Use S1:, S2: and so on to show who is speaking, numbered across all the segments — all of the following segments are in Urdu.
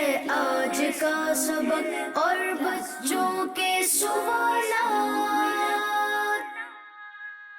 S1: آج کا سبق اور بچوں کے سوالات،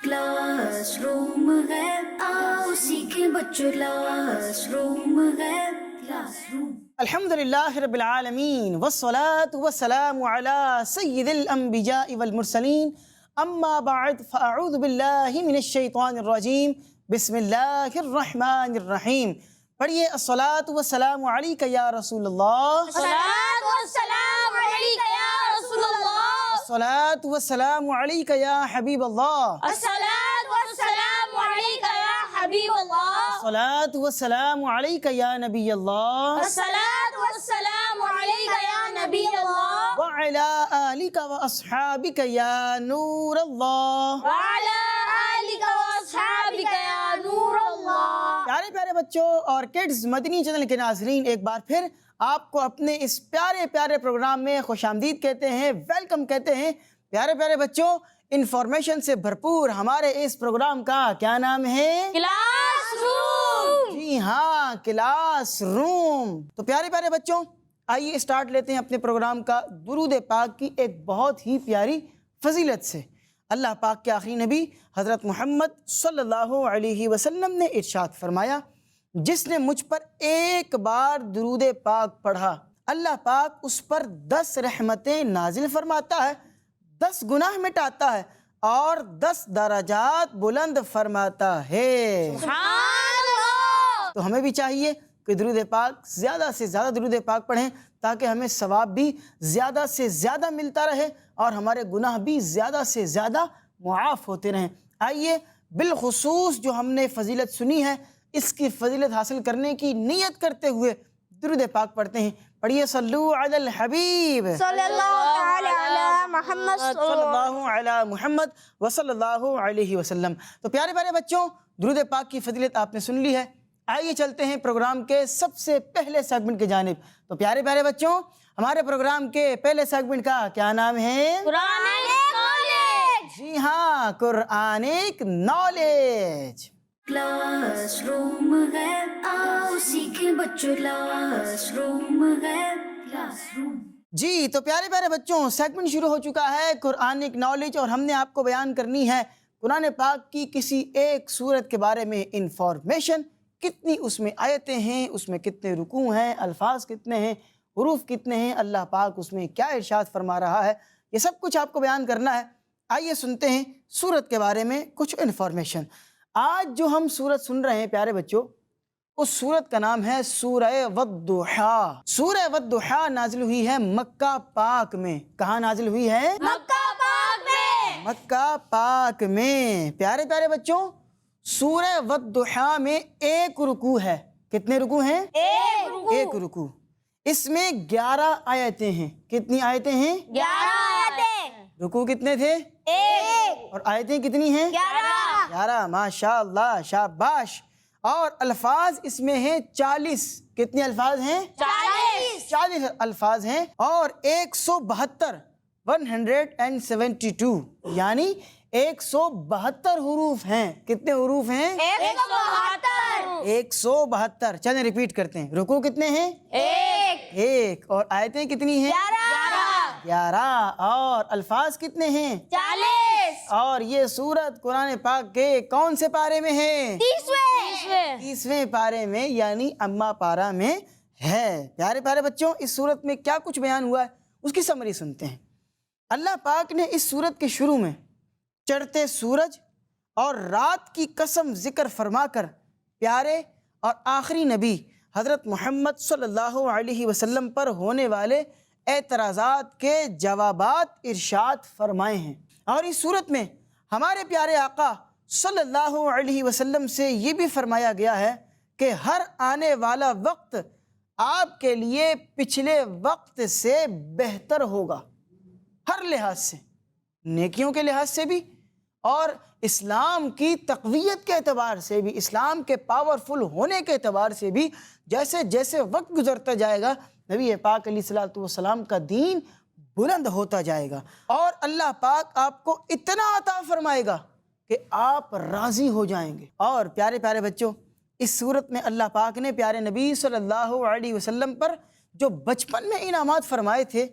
S1: کلاس روم ہے، آؤ سیکھیں بچوں، کلاس روم ہے، کلاس روم۔
S2: الحمدللہ رب العالمین والصلاة والسلام علی سید الانبیاء والمرسلین، اما بعد فاعوذ باللہ من الشیطان الرجیم، بسم اللہ الرحمن الرحیم۔ پڑھیے الصلاة والسلام علیک یا رسول اللہ،
S3: الصلاۃ والسلام علیک یا رسول اللہ،
S2: الصلاة والسلام علیک یا حبیب اللہ،
S3: الصلاۃ والسلام علیک یا حبیب اللہ،
S2: الصلاة والسلام علیک یا نبی اللہ،
S3: الصلاۃ والسلام علیک یا نبی اللہ،
S2: وعلی آلک واصحابک یا نور اللہ۔
S3: وعلی آلک واصحابک یا نور اللہ۔
S2: پیارے پیارے بچوں اور کڈز مدنی چینل کے ناظرین، ایک بار پھر آپ کو اپنے اس پیارے پیارے پروگرام میں خوش آمدید کہتے ہیں، ویلکم کہتے ہیں۔ پیارے پیارے بچوں، انفارمیشن سے بھرپور ہمارے اس پروگرام کا کیا نام ہے؟
S3: Class room.
S2: جی ہاں، کلاس روم۔ تو پیارے پیارے بچوں، آئیے اسٹارٹ لیتے ہیں اپنے پروگرام کا درود پاک کی ایک بہت ہی پیاری فضیلت سے۔ اللہ پاک کے آخری نبی حضرت محمد صلی اللہ علیہ وسلم نے ارشاد فرمایا، جس نے مجھ پر ایک بار درود پاک پڑھا، اللہ پاک اس پر 10 رحمتیں نازل فرماتا ہے، 10 گناہ مٹاتا ہے اور 10 درجات بلند فرماتا ہے۔
S3: سبحان اللہ۔
S2: تو ہمیں بھی چاہیے کہ درود پاک زیادہ سے زیادہ درود پاک پڑھیں، تاکہ ہمیں ثواب بھی زیادہ سے زیادہ ملتا رہے اور ہمارے گناہ بھی زیادہ سے زیادہ معاف ہوتے رہیں۔ آئیے بالخصوص جو ہم نے فضیلت سنی ہے، اس کی فضیلت حاصل کرنے کی نیت کرتے ہوئے درود پاک پڑھتے ہیں۔ پڑھیے صلو علی الحبیب،
S3: صلی اللہ تعالی علی محمد
S2: صلی اللہ علی محمد وصلی اللہ علیہ وسلم۔ تو پیارے پیارے بچوں، درود پاک کی فضیلت آپ نے سن لی ہے، آئیے چلتے ہیں پروگرام کے سب سے پہلے سیگمنٹ کی جانب۔ تو پیارے پیارے بچوں، ہمارے پروگرام کے پہلے سیگمنٹ کا کیا نام ہے؟
S3: Quranic knowledge.
S2: جی ہاں، قرآنک نالج۔
S1: کلاس روم ہے، آؤ سیکھیں بچوں، کلاس روم ہے، کلاس روم۔
S2: جی تو پیارے پیارے بچوں، سیگمنٹ شروع ہو چکا ہے قرآنک نالج، اور ہم نے آپ کو بیان کرنی ہے قرآن پاک کی کسی ایک سورت کے بارے میں انفارمیشن، کتنی اس میں آیتیں ہیں، اس میں کتنے رکوع ہیں، الفاظ کتنے ہیں، حروف کتنے ہیں، اللہ پاک اس میں کیا ارشاد فرما رہا ہے، یہ سب کچھ آپ کو بیان کرنا ہے۔ آئیے سنتے ہیں سورت کے بارے میں کچھ انفارمیشن۔ آج جو ہم سورت سن رہے ہیں پیارے بچوں، اس سورت کا نام ہے سورہ والضحیٰ۔ سورہ والضحیٰ نازل ہوئی ہے مکہ پاک میں۔ کہاں نازل ہوئی ہے؟
S3: مکہ پاک میں۔
S2: مکہ پاک میں۔ پیارے پیارے بچوں، سورہ والضحیٰ میں ایک رکوع ہے۔ کتنے رکوع ہیں؟ ایک رکوع۔ اس میں 11 آیتیں ہیں۔ کتنی آیتیں ہیں؟
S3: 11 آیتیں۔
S2: رکوع کتنے تھے؟
S3: ایک۔
S2: اور آیتیں کتنی ہیں؟ 11۔ ماشاءاللہ، شاباش۔ اور الفاظ اس میں ہیں 40۔ کتنے الفاظ ہیں؟ 40 الفاظ ہیں، اور 172 یعنی 172 حروف ہیں۔ کتنے حروف ہیں؟ 172۔ چلیں ریپیٹ کرتے ہیں۔ رکوع کتنے ہیں؟ ایک۔ اور آیتیں کتنی ہیں؟ 11۔ اور الفاظ کتنے ہیں؟
S3: 40۔
S2: اور یہ سورت قرآن پاک کے کون سے پارے میں ہے؟ 30ویں پارے میں، یعنی اما پارہ میں ہے۔ پیارے پیارے بچوں، اس سورت میں کیا کچھ بیان ہوا ہے اس کی سمری سنتے ہیں۔ اللہ پاک نے اس سورت کے شروع میں چڑھتے سورج اور رات کی قسم ذکر فرما کر پیارے اور آخری نبی حضرت محمد صلی اللہ علیہ وسلم پر ہونے والے اعتراضات کے جوابات ارشاد فرمائے ہیں۔ اور اس صورت میں ہمارے پیارے آقا صلی اللہ علیہ وسلم سے یہ بھی فرمایا گیا ہے کہ ہر آنے والا وقت آپ کے لیے پچھلے وقت سے بہتر ہوگا، ہر لحاظ سے، نیکیوں کے لحاظ سے بھی، اور اسلام کی تقویت کے اعتبار سے بھی، اسلام کے پاورفل ہونے کے اعتبار سے بھی۔ جیسے جیسے وقت گزرتا جائے گا، نبی پاک علیہ السلام کا دین بلند ہوتا جائے گا، اور اللہ پاک آپ کو اتنا عطا فرمائے گا کہ آپ راضی ہو جائیں گے۔ اور پیارے پیارے بچوں، اس صورت میں اللہ پاک نے پیارے نبی صلی اللہ علیہ وسلم پر جو بچپن میں انعامات فرمائے تھے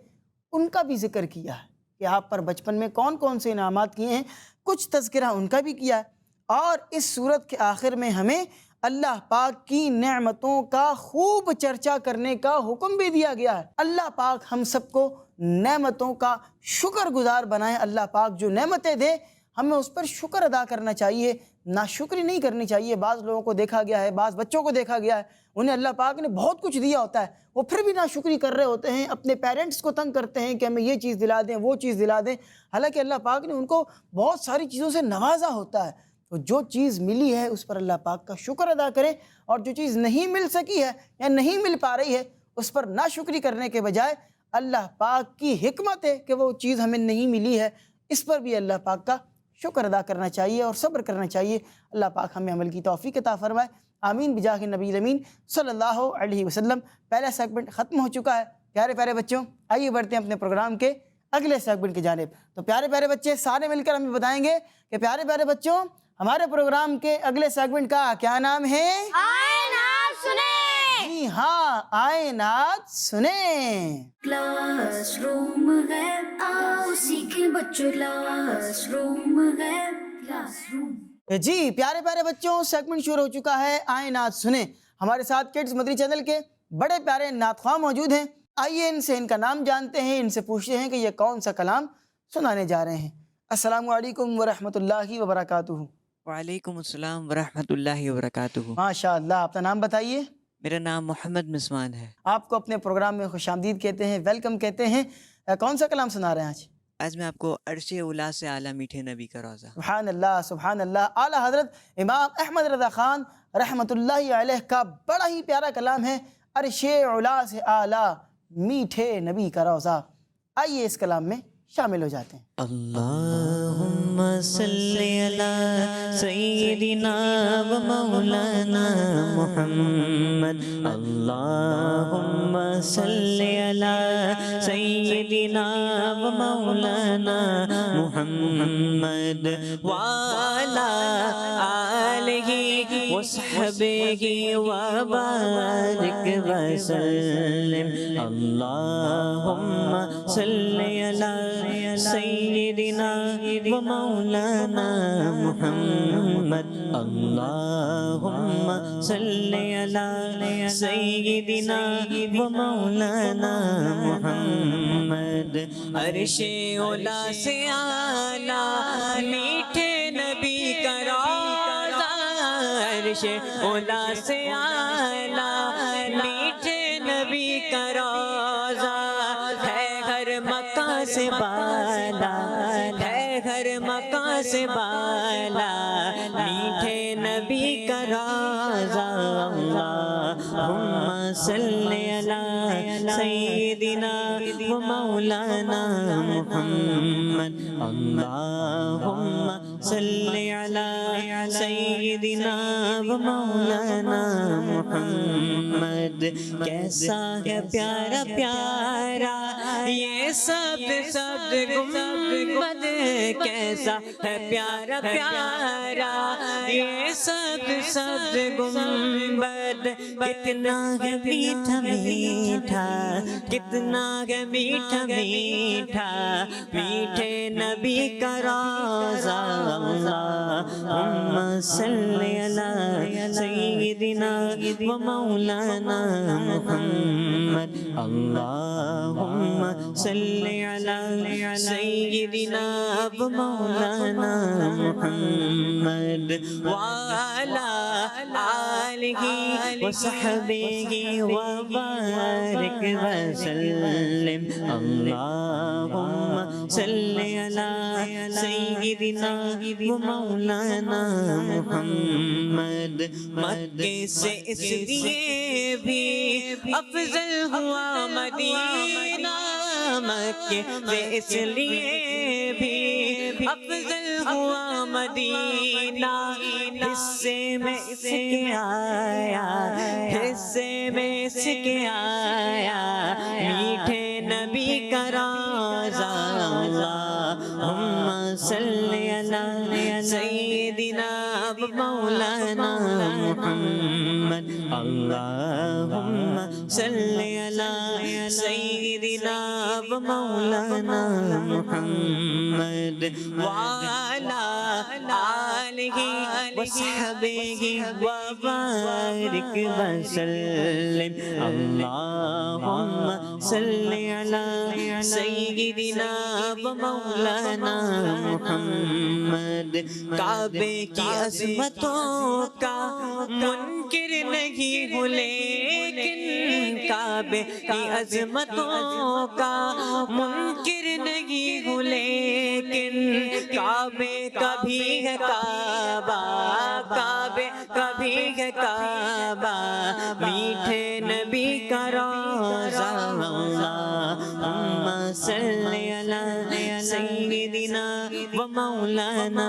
S2: ان کا بھی ذکر کیا ہے کہ آپ پر بچپن میں کون کون سے انعامات کیے ہیں، کچھ تذکرہ ان کا بھی کیا ہے۔ اور اس سورت کے آخر میں ہمیں اللہ پاک کی نعمتوں کا خوب چرچا کرنے کا حکم بھی دیا گیا ہے۔ اللہ پاک ہم سب کو نعمتوں کا شکر گزار بنائے۔ اللہ پاک جو نعمتیں دے ہمیں اس پر شکر ادا کرنا چاہیے، ناشکری نہیں کرنی چاہیے۔ بعض لوگوں کو دیکھا گیا ہے، بعض بچوں کو دیکھا گیا ہے، انہیں اللہ پاک نے بہت کچھ دیا ہوتا ہے، وہ پھر بھی ناشکری کر رہے ہوتے ہیں، اپنے پیرنٹس کو تنگ کرتے ہیں کہ ہمیں یہ چیز دلا دیں، وہ چیز دلا دیں، حالانکہ اللہ پاک نے ان کو بہت ساری چیزوں سے نوازا ہوتا ہے۔ تو جو چیز ملی ہے اس پر اللہ پاک کا شکر ادا کریں، اور جو چیز نہیں مل سکی ہے یا نہیں مل پا رہی ہے اس پر ناشکری کرنے کے بجائے اللہ پاک کی حکمت ہے کہ وہ چیز ہمیں نہیں ملی ہے، اس پر بھی اللہ پاک کا شکر ادا کرنا چاہیے اور صبر کرنا چاہیے۔ اللہ پاک ہمیں عمل کی توفیق عطا فرمائے، آمین بجاہ نبی الامین صلی اللہ علیہ وسلم۔ پہلا سیگمنٹ ختم ہو چکا ہے۔ پیارے پیارے بچوں، آئیے بڑھتے ہیں اپنے پروگرام کے اگلے سیگمنٹ کی جانب۔ تو پیارے پیارے بچے سارے مل کر ہمیں بتائیں گے کہ پیارے پیارے بچوں ہمارے پروگرام کے اگلے سیگمنٹ کا کیا نام ہے؟
S3: آئے نعت سنیں۔
S2: جی ہاں، آئے نعت سنیں۔
S1: کلاس روم ہے، آؤ سیکھیں بچوں، کلاس روم ہے، کلاس روم۔
S2: جی پیارے پیارے بچوں، سیگمنٹ شروع ہو چکا ہے، آئے نعت سنیں۔ ہمارے ساتھ کڈز مدری چینل کے بڑے پیارے نعت خواہ موجود ہیں۔ آئیے ان سے ان کا نام جانتے ہیں، ان سے پوچھتے ہیں کہ یہ کون سا کلام سنانے جا رہے ہیں۔ السلام علیکم ورحمۃ اللہ وبرکاتہ۔
S4: وعلیکم السلام ورحمۃ اللہ وبرکاتہ۔
S2: ماشاء اللہ، اپنا نام بتائیے۔
S4: میرا نام محمد مسمان ہے۔
S2: آپ کو اپنے پروگرام میں خوش آمدید کہتے ہیں، ویلکم کہتے ہیں۔ کون سا کلام سنا رہے ہیں آج؟
S4: آج میں آپ کو عرش اولا سے اعلیٰ میٹھے نبی کا روضہ۔
S2: سبحان اللہ سبحان اللہ۔ اعلیٰ حضرت امام احمد رضا خان رحمۃ اللہ علیہ کا بڑا ہی پیارا کلام ہے، عرش اولا سے اعلیٰ میٹھے نبی کا روضہ۔ آئیے اس کلام میں شامل ہو جاتے ہیں۔
S4: اللہم صلی علی سیدنا و مولانا محمد، اللہم صلی علی سیدنا و مولانا محمد وعلی آلہ وصحبہ وبارک وسلم۔ اللہم صلی علی سیدنا و مولانا محمد، اللہم صلی علی سیدنا و مولانا محمد۔ عرش اولا سے اعلیٰ میٹھے نبی کا روضہ، عرش اولا سے اعلیٰ میٹھے نبی کا روضہ، ہے ہر مکان سے بالا، ہے ہر مکان سے بالا میٹھے نبی کا روضہ۔ اللہم صلی علی سیدنا و مولانا محمد، اللہم صلی علی سیدنا و مولانا محمد۔ کیسا ہے پیارا پیارا یہ سب گنبد، کیسا ہے پیارا پیارا یہ سب گنبد، کتنا ہے میٹھا میٹھا، کتنا ہے میٹھا میٹھا میٹھے نبی کا روضہ۔ اللہم صلی علی سیدنا و مولانا محمد، اللہم صلی علی سیدنا و مولانا محمد وعلی آلہ وصحبہ وبارک وسلم۔ اللہم صلی علی سیدنا و مولانا محمد۔ مکے سے اس لیے بھی افضل ہوا مدینہ، مکے سے اس لیے بھی افضل ہوا مدینہ، حصے میں اس کے آیا، حصے میں اس کے آیا میٹھے نبی کا روضہ۔ اللہم صلی علی سیدنا و مولانا محمد، اللہم صلی علی سیدنا و مولانا محمد وعلی آلہ وصحبہ وبارک وسلم اللہم صلی علی سیدنا و مولانا محمد کعبے کی عظمتوں کا منکر نہیں ہوں لیکن کعبے کی عظمتوں کا منکر نہیں ہوں لیکن کعبے کا بھی ہے کعبہ کعبے کا بھی ہے کعبہ میٹھے نبی کا روضہ اللہم صلی علی سیدنا و مولانا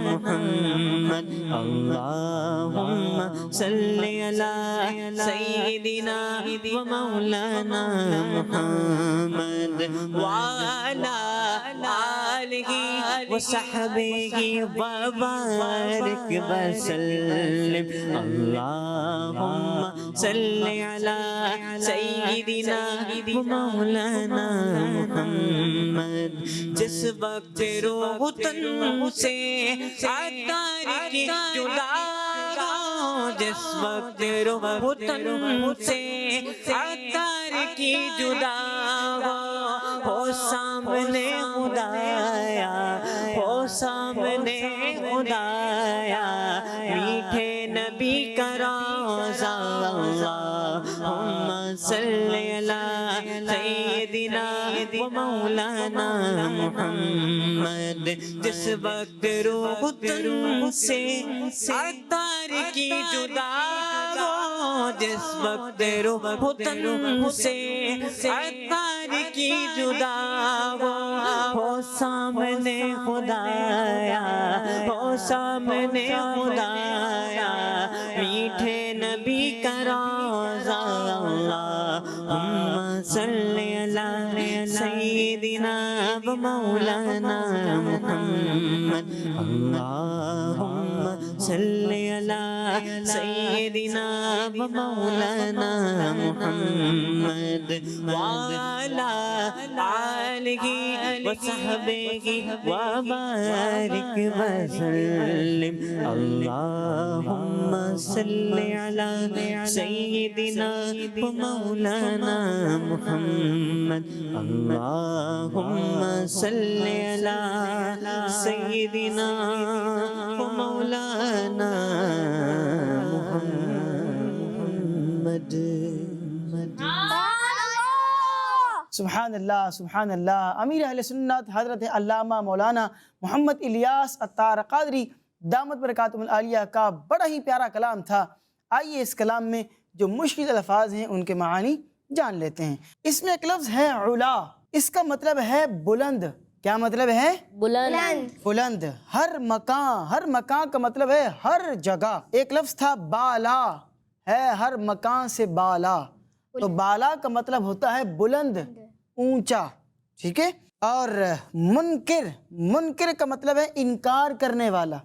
S4: محمد اللہم صلی علی سیدنا و مولانا محمد وعلی آلہ وصحبہ وبارک وسلم اللہم صلی علی سیدنا و مولانا محمد جس وقت روح تن سے عطار کی جدا ہو جس وقت روح تن سے عطار کی جدا ہو سامنے خدایا ہو سامنے خدایا میٹھے نبی کا روضہ اللہم صلی علی سیدنا و مولانا محمد جس وقت روح تن سے عطار کی جدا ہو جس وقت روح تن سے عطار کی جدا ہو سامنے خدایا ہو سامنے خدایا میٹھے نبی کا روضہ اللہم صلی علی سیدنا و مولانا محمد اللہم صلی علی سیدنا و مولانا محمد وعلی آلہ وصحبہ وبارک وسلم اللہم صلی علی سیدنا و مولانا محمد اللہم صلی علی سیدنا و مولانا محمد
S2: سبحان اللہ امیر اہل سنت حضرت علامہ مولانا محمد الیاس عطار قادری دامت برکاتہم العالیہ کا بڑا ہی پیارا کلام تھا۔ آئیے اس کلام میں جو مشکل الفاظ ہیں ان کے معانی جان لیتے ہیں۔ اس میں ایک لفظ ہے علا، اس کا مطلب ہے بلند۔ کیا مطلب ہے؟
S3: بلند
S2: بلند۔ ہر مکان کا مطلب ہے ہر جگہ۔ ایک لفظ تھا بالا، ہے ہر مکان سے بالا، تو بالا کا مطلب ہوتا ہے بلند، اونچا، ٹھیک ہے۔ اور منکر کا مطلب ہے انکار کرنے والا۔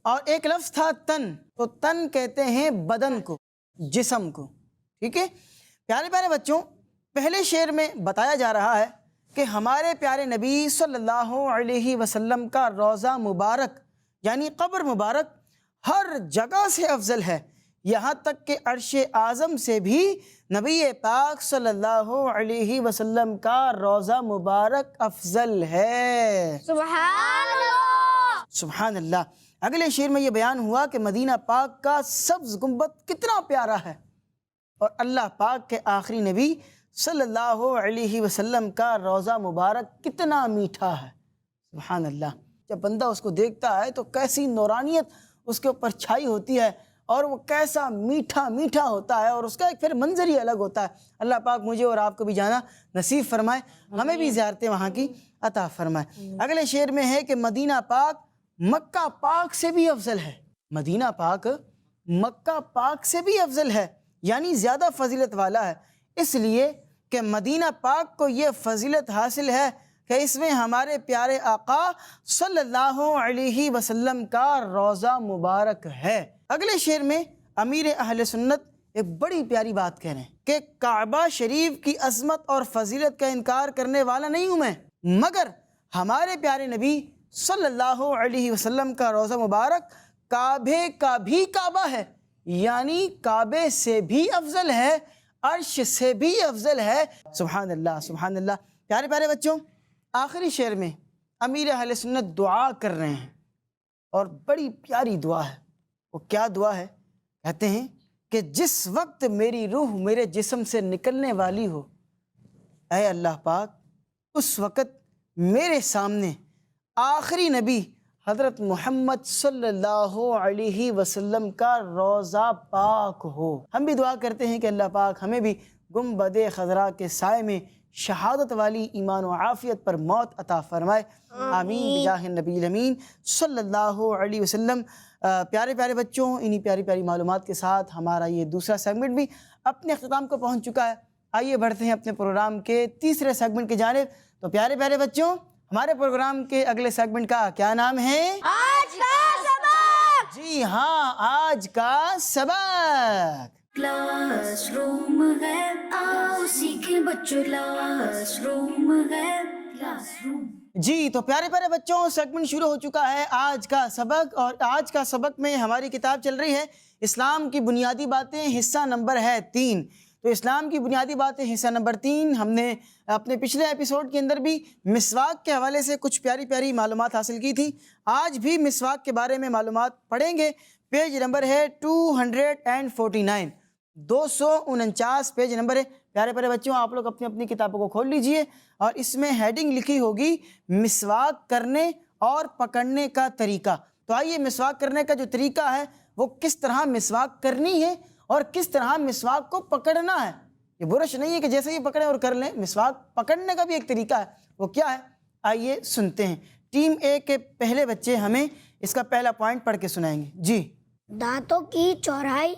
S2: اور ایک لفظ تھا تن، تو تن کہتے ہیں بدن کو، جسم کو، ٹھیک ہے۔ پیارے پیارے بچوں، پہلے شعر میں بتایا جا رہا ہے کہ ہمارے پیارے نبی صلی اللہ علیہ وسلم کا روضہ مبارک یعنی قبر مبارک ہر جگہ سے افضل ہے، یہاں تک کہ عرش اعظم سے بھی نبی پاک صلی اللہ علیہ وسلم کا روضہ مبارک افضل ہے۔
S3: سبحان اللہ
S2: سبحان اللہ۔ اگلے شعر میں یہ بیان ہوا کہ مدینہ پاک کا سبز گنبد کتنا پیارا ہے، اور اللہ پاک کے آخری نبی صلی اللہ علیہ وسلم کا روضہ مبارک کتنا میٹھا ہے۔ سبحان اللہ۔ جب بندہ اس کو دیکھتا ہے تو کیسی نورانیت اس کے اوپر چھائی ہوتی ہے، اور وہ کیسا میٹھا میٹھا ہوتا ہے، اور اس کا ایک پھر منظر ہی الگ ہوتا ہے۔ اللہ پاک مجھے اور آپ کو بھی جانا نصیب فرمائے، ہمیں بھی زیارتیں وہاں کی عطا فرمائے۔ اگلے شعر میں ہے کہ مدینہ پاک مکہ پاک سے بھی افضل ہے۔ مدینہ پاک مکہ پاک سے بھی افضل ہے، یعنی زیادہ فضیلت والا ہے، اس لیے کہ مدینہ پاک کو یہ فضیلت حاصل ہے کہ اس میں ہمارے پیارے آقا صلی اللہ علیہ وسلم کا روضہ مبارک ہے۔ اگلے شعر میں امیر اہل سنت ایک بڑی پیاری بات کہہ رہے ہیں کہ کعبہ شریف کی عظمت اور فضیلت کا انکار کرنے والا نہیں ہوں میں، مگر ہمارے پیارے نبی صلی اللہ علیہ وسلم کا روضہ مبارک کعبے کا بھی کعبہ ہے، یعنی کعبے سے بھی افضل ہے، عرش سے بھی افضل ہے۔ سبحان اللہ، سبحان اللہ۔ پیارے پیارے بچوں، آخری شعر میں امیر اہل سنت دعا کر رہے ہیں، اور بڑی پیاری دعا ہے۔ وہ کیا دعا ہے؟ کہتے ہیں کہ جس وقت میری روح میرے جسم سے نکلنے والی ہو، اے اللہ پاک، اس وقت میرے سامنے آخری نبی حضرت محمد صلی اللہ علیہ وسلم کا روضہ پاک ہو۔ ہم بھی دعا کرتے ہیں کہ اللہ پاک ہمیں بھی گنبد خضراء کے سائے میں شہادت والی ایمان و عافیت پر موت عطا فرمائے، آمین بجاہ النبی الامین صلی اللہ علیہ وسلم۔ پیارے پیارے بچوں، انہی پیاری پیاری معلومات کے ساتھ ہمارا یہ دوسرا سیگمنٹ بھی اپنے اختتام کو پہنچ چکا ہے۔ آئیے بڑھتے ہیں اپنے پروگرام کے تیسرے سیگمنٹ کی جانب۔ تو پیارے پیارے بچوں، ہمارے پروگرام کے اگلے سیگمنٹ کا کیا نام ہے؟
S3: آج کا سبق۔
S2: جی ہاں، آج کا سبق۔
S1: کلاس روم ہے، آؤ سیکھیں بچوں، کلاس روم ہے، کلاس روم۔
S2: جی تو پیارے پیارے بچوں، سیگمنٹ شروع ہو چکا ہے آج کا سبق، اور آج کا سبق میں ہماری کتاب چل رہی ہے اسلام کی بنیادی باتیں، حصہ نمبر ہے 3۔ تو اسلام کی بنیادی باتیں حصہ نمبر 3 ہم نے اپنے پچھلے ایپیسوڈ کے اندر بھی مسواک کے حوالے سے کچھ پیاری پیاری معلومات حاصل کی تھی۔ آج بھی مسواک کے بارے میں معلومات پڑھیں گے۔ پیج نمبر ہے 249، 249 پیج نمبر ہے۔ پیارے پیارے بچوں، آپ لوگ اپنی اپنی کتابوں کو کھول لیجئے، اور اس میں ہیڈنگ لکھی ہوگی مسواک کرنے اور پکڑنے کا طریقہ۔ تو آئیے، مسواک کرنے کا جو طریقہ ہے وہ کس طرح مسواک کرنی ہے اور کس طرح مسواک کو پکڑنا ہے۔ یہ برش نہیں ہے کہ جیسے ہی پکڑیں اور کر لیں، مسواک پکڑنے کا بھی ایک طریقہ ہے، وہ کیا ہے؟ آئیے سنتے ہیں۔ ٹیم اے کے پہلے بچے ہمیں اس کا پہلا پوائنٹ پڑھ کے سنائیں گے۔ جی
S5: دانتوں کی چوڑائی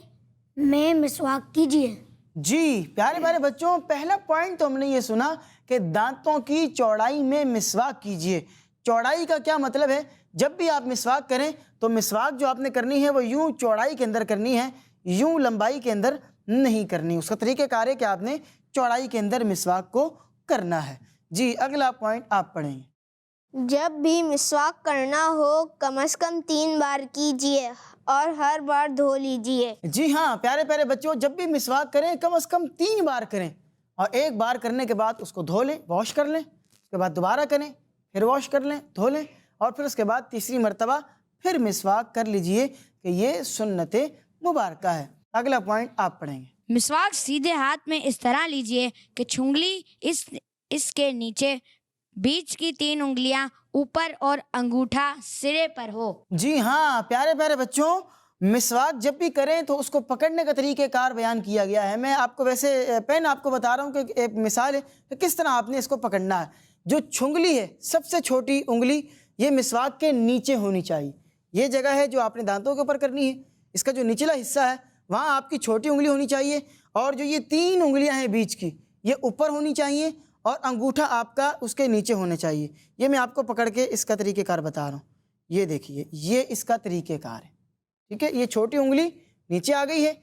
S5: میں مسواک کیجیے۔
S2: جی پیارے پیارے بچوں، پہلا پوائنٹ تو ہم نے یہ سنا کہ دانتوں کی چوڑائی میں مسواک کیجیے۔ چوڑائی کا کیا مطلب ہے؟ جب بھی آپ مسواک کریں تو مسواک جو آپ نے کرنی ہے وہ یوں چوڑائی کے اندر کرنی ہے، یوں لمبائی کے اندر نہیں کرنی۔ اس کا طریقہ کار ہے کہ آپ نے چوڑائی کے اندر مسواک کو کرنا ہے۔ جی اگلا پوائنٹ آپ پڑھیں گے۔
S3: جب بھی مسواک کرنا ہو کم از کم 3 بار کیجیے اور ہر بار دھو لیجیے۔
S2: جی ہاں پیارے پیارے بچوں، جب بھی مسواک کریں کم از کم 3 بار کریں، اور ایک بار کرنے کے بعد اس کو دھو لیں، واش کر لیں، اس کے بعد دوبارہ کریں، پھر واش کر لیں، دھو لیں، اور پھر اس کے بعد تیسری مرتبہ پھر مسواک کر لیجئے کہ یہ سنت مبارکہ ہے۔ اگلا پوائنٹ آپ پڑھیں گے۔
S6: مسواک سیدھے ہاتھ میں اس طرح لیجئے کہ چھنگلی اس کے نیچے، بیچ کی 3 انگلیاں اوپر اور انگوٹھا سرے پر ہو۔
S2: جی ہاں پیارے پیارے بچوں، مسواک جب بھی کریں تو اس کو پکڑنے کا طریقہ کار بیان کیا گیا ہے۔ میں آپ کو ویسے پین آپ کو بتا رہا ہوں کہ ایک مثال ہے کہ کس طرح آپ نے اس کو پکڑنا ہے۔ جو چھنگلی ہے، سب سے چھوٹی انگلی، یہ مسواک کے نیچے ہونی چاہیے۔ یہ جگہ ہے جو آپ نے دانتوں کے اوپر کرنی ہے، اس کا جو نچلا حصہ ہے وہاں آپ کی چھوٹی انگلی ہونی چاہیے، اور جو یہ 3 انگلیاں ہیں بیچ کی، یہ اوپر ہونی چاہیے، اور انگوٹھا آپ کا اس کے نیچے ہونا چاہیے۔ یہ میں آپ کو پکڑ کے اس کا طریقہ کار بتا رہا ہوں۔ یہ دیکھیے، یہ اس کا طریقہ کار ہے، ٹھیک ہے؟ یہ چھوٹی انگلی نیچے آ گئی ہے،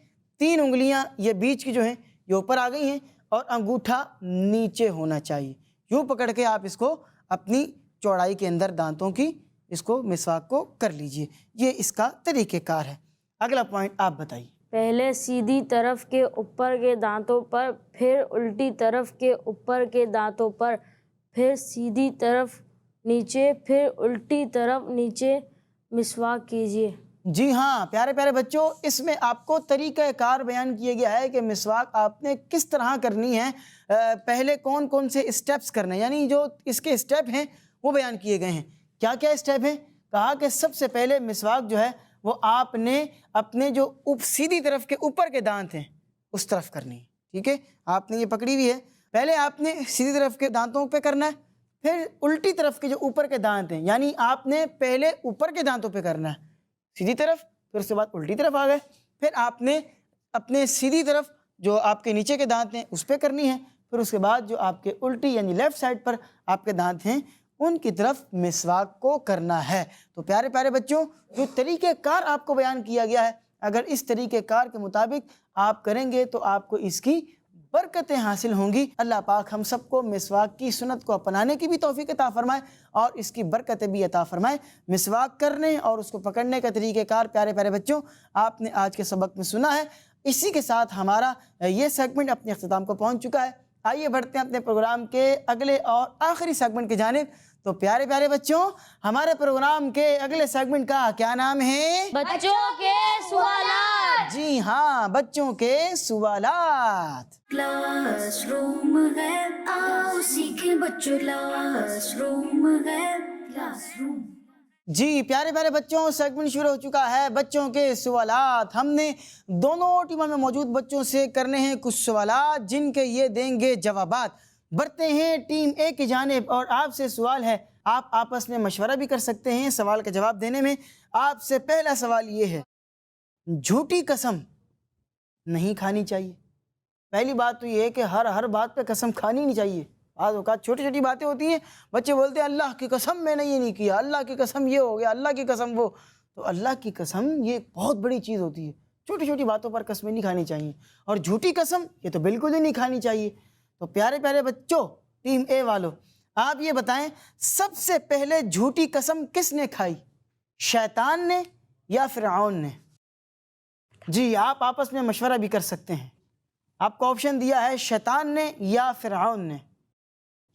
S2: 3 انگلیاں یہ بیچ کی جو ہیں یہ اوپر آ گئی ہیں، اور انگوٹھا نیچے ہونا چاہیے۔ یوں پکڑ کے آپ اس کو اپنی چوڑائی کے اندر دانتوں کی اس کو مسواک کو کر لیجئے۔ یہ اس کا طریقہ کار ہے۔ اگلا پوائنٹ آپ بتائیے۔
S7: پہلے سیدھی طرف کے اوپر کے دانتوں پر، پھر الٹی طرف کے اوپر کے دانتوں پر، پھر سیدھی طرف نیچے، پھر الٹی طرف نیچے مسواک کیجیے۔
S2: جی ہاں پیارے پیارے بچوں، اس میں آپ کو طریقہ کار بیان کیا گیا ہے کہ مسواک آپ نے کس طرح کرنی ہے، پہلے کون کون سے اسٹیپس کرنے ہیں، یعنی جو اس کے اسٹیپ ہیں وہ بیان کیے گئے ہیں۔ کیا کیا اسٹیپ ہیں؟ کہا کہ سب سے پہلے مسواک جو ہے وہ آپ نے اپنے جو سیدھی طرف کے اوپر کے دانت ہیں اس طرف کرنی ہے، ٹھیک ہے؟ آپ نے یہ پکڑی ہوئی ہے، پہلے آپ نے سیدھی طرف کے دانتوں پہ کرنا ہے، پھر الٹی طرف کے جو اوپر کے دانت ہیں، یعنی آپ نے پہلے اوپر کے دانتوں پہ کرنا ہے سیدھی طرف، پھر اس کے بعد الٹی طرف آ گئے، پھر آپ نے اپنے سیدھی طرف جو آپ کے نیچے کے دانت ہیں اس پہ کرنی ہے، پھر اس کے بعد جو آپ کے الٹی یعنی لیفٹ سائڈ پر آپ کے دانت ہیں ان کی طرف مسواک کو کرنا ہے۔ تو پیارے پیارے بچوں، جو طریقہ کار آپ کو بیان کیا گیا ہے، اگر اس طریقہ کار کے مطابق آپ کریں گے تو آپ کو اس کی برکتیں حاصل ہوں گی۔ اللہ پاک ہم سب کو مسواک کی سنت کو اپنانے کی بھی توفیق عطا فرمائے اور اس کی برکتیں بھی عطا فرمائے۔ مسواک کرنے اور اس کو پکڑنے کا طریقہ کار پیارے پیارے بچوں آپ نے آج کے سبق میں سنا ہے۔ اسی کے ساتھ ہمارا یہ سیگمنٹ اپنے اختتام کو پہنچ چکا ہے۔ آئیے بڑھتے ہیں اپنے پروگرام کے اگلے اور آخری سیگمنٹ کی جانب۔ تو پیارے پیارے بچوں ہمارے پروگرام کے اگلے سیگمنٹ کا کیا نام ہے؟
S7: بچوں کے سوالات۔
S2: جی ہاں، بچوں کے سوالات۔
S1: کلاس روم ہے، آؤ سیکھیں بچوں، کلاس روم ہے، کلاس روم۔
S2: جی پیارے پیارے بچوں سیگمنٹ شروع ہو چکا ہے بچوں کے سوالات۔ ہم نے دونوں ٹیموں میں موجود بچوں سے کرنے ہیں کچھ سوالات جن کے یہ دیں گے جوابات۔ بڑھتے ہیں ٹیم اے کی جانب اور آپ سے سوال ہے، آپ آپس میں مشورہ بھی کر سکتے ہیں سوال کا جواب دینے میں۔ آپ سے پہلا سوال یہ ہے، جھوٹی قسم نہیں کھانی چاہیے۔ پہلی بات تو یہ ہے کہ ہر بات پہ قسم کھانی نہیں چاہیے۔ بعض اوقات چھوٹی چھوٹی باتیں ہوتی ہیں، بچے بولتے ہیں اللہ کی قسم میں نے یہ نہیں کیا، اللہ کی قسم یہ ہو گیا، اللہ کی قسم وہ۔ تو اللہ کی قسم یہ بہت بڑی چیز ہوتی ہے، چھوٹی چھوٹی باتوں پر قسمیں نہیں کھانی چاہیے، اور جھوٹی قسم یہ تو بالکل ہی نہیں کھانی چاہیے۔ تو پیارے پیارے بچوں ٹیم اے والو آپ یہ بتائیں سب سے پہلے جھوٹی قسم کس نے کھائی، شیطان نے یا فرعون نے؟ جی آپ آپس میں مشورہ بھی کر سکتے ہیں۔ آپ کو آپشن دیا ہے شیطان نے یا فرعون نے۔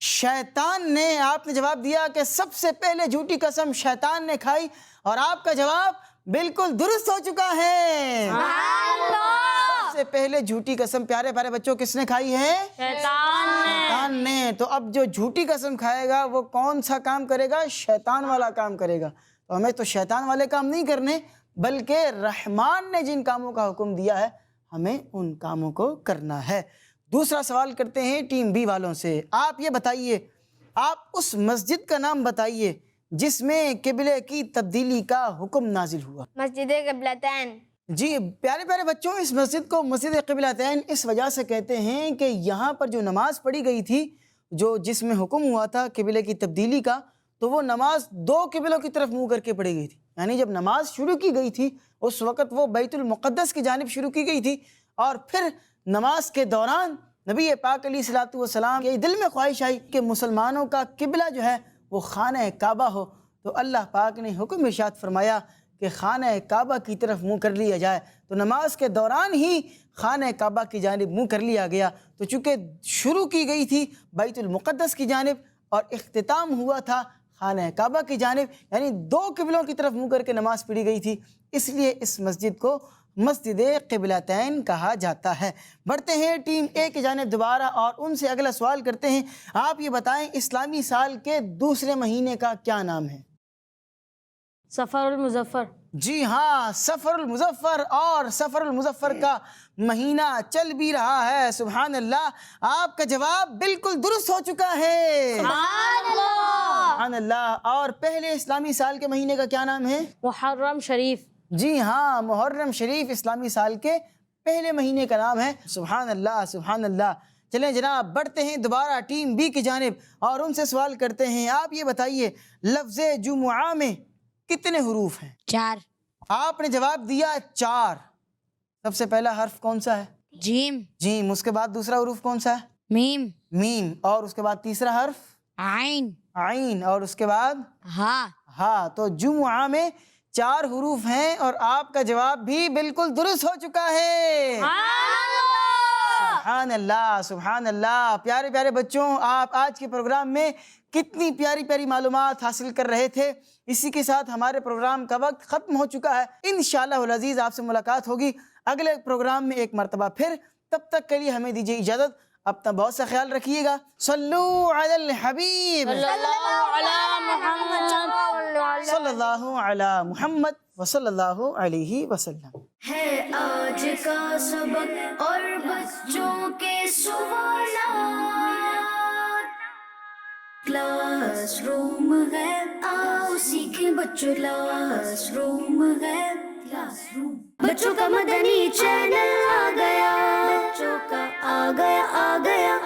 S2: شیطان نے، آپ نے جواب دیا کہ سب سے پہلے جھوٹی قسم شیطان نے کھائی، اور آپ کا جواب بالکل درست ہو چکا ہے۔ سب سے پہلے جھوٹی قسم پیارے پیارے بچوں کس نے کھائی ہے؟ شیطان نے۔ تو اب جو جھوٹی قسم کھائے گا وہ کون سا کام کرے گا؟ شیطان والا کام کرے گا۔ تو ہمیں تو شیطان والے کام نہیں کرنے، بلکہ رحمان نے جن کاموں کا حکم دیا ہے ہمیں ان کاموں کو کرنا ہے۔ دوسرا سوال کرتے ہیں ٹیم بی والوں سے۔ آپ یہ بتائیے، آپ اس مسجد کا نام بتائیے جس میں قبلے کی تبدیلی کا حکم نازل ہوا۔
S3: مسجد قبلتین۔
S2: جی پیارے پیارے بچوں اس مسجد کو مسجد قبلتین اس وجہ سے کہتے ہیں کہ یہاں پر جو نماز پڑھی گئی تھی، جس میں حکم ہوا تھا قبلے کی تبدیلی کا، تو وہ نماز دو قبلوں کی طرف منہ کر کے پڑھی گئی تھی۔ یعنی جب نماز شروع کی گئی تھی اس وقت وہ بیت المقدس کی جانب شروع کی گئی تھی، اور پھر نماز کے دوران نبی پاک علیہ الصلوۃ والسلام کے دل میں خواہش آئی کہ مسلمانوں کا قبلہ جو ہے وہ خانہ کعبہ ہو، تو اللہ پاک نے حکم ارشاد فرمایا کہ خانہ کعبہ کی طرف منہ کر لیا جائے۔ تو نماز کے دوران ہی خانہ کعبہ کی جانب منہ کر لیا گیا۔ تو چونکہ شروع کی گئی تھی بیت المقدس کی جانب اور اختتام ہوا تھا خانہ کعبہ کی جانب، یعنی دو قبلوں کی طرف منہ کر کے نماز پڑھی گئی تھی، اس لیے اس مسجد کو مسجد قبلتین کہا جاتا ہے۔ بڑھتے ہیں ٹیم اے کی جانب دوبارہ اور ان سے اگلا سوال کرتے ہیں۔ آپ یہ بتائیں اسلامی سال کے دوسرے مہینے کا کیا نام ہے؟
S7: سفر المظفر۔
S2: جی ہاں سفر المظفر، اور سفر المظفر کا مہینہ چل بھی رہا ہے۔ سبحان اللہ، آپ کا جواب بالکل درست ہو چکا ہے۔ سبحان اللہ۔ اور پہلے اسلامی سال کے مہینے کا کیا نام ہے؟
S7: محرم شریف۔
S2: جی ہاں محرم شریف اسلامی سال کے پہلے مہینے کا نام ہے۔ سبحان اللہ سبحان اللہ۔ چلیں جناب بڑھتے ہیں دوبارہ ٹیم بی کی جانب اور ان سے سوال کرتے ہیں۔ آپ یہ بتائیے لفظ جمعہ میں کتنے حروف ہیں؟
S6: 4۔
S2: آپ نے جواب دیا 4۔ سب سے پہلا حرف کون سا ہے؟
S6: جیم۔
S2: جیم۔ اس کے بعد دوسرا حروف کون سا ہے؟
S6: میم۔
S2: میم۔ اور اس کے بعد تیسرا حرف؟
S6: عین۔
S2: عین۔ اور اس کے بعد؟
S6: ہاں۔
S2: ہاں۔ تو جمعہ میں 4 حروف ہیں اور آپ کا جواب بھی بالکل درست ہو چکا ہے۔ سبحان اللہ سبحان اللہ۔ پیارے پیارے بچوں آپ آج کے پروگرام میں کتنی پیاری پیاری معلومات حاصل کر رہے تھے۔ اسی کے ساتھ ہمارے پروگرام کا وقت ختم ہو چکا ہے۔ انشاءاللہ العزیز آپ سے ملاقات ہوگی اگلے پروگرام میں ایک مرتبہ پھر۔ تب تک کے لیے ہمیں دیجیے اجازت، اپنا بہت سا خیال رکھیے گا۔ صلو علی الحبیب صلی اللہ علی محمد وصلی اللہ علیہ وسلم۔
S1: ہے آج کا سبق اور بچوں کے سوالات، کلاس روم ہے آؤ سیکھیں بچوں، کلاس روم ہے، کلاس روم۔ بچوں کا مدنی چینل آ گیا، بچوں کا آ گیا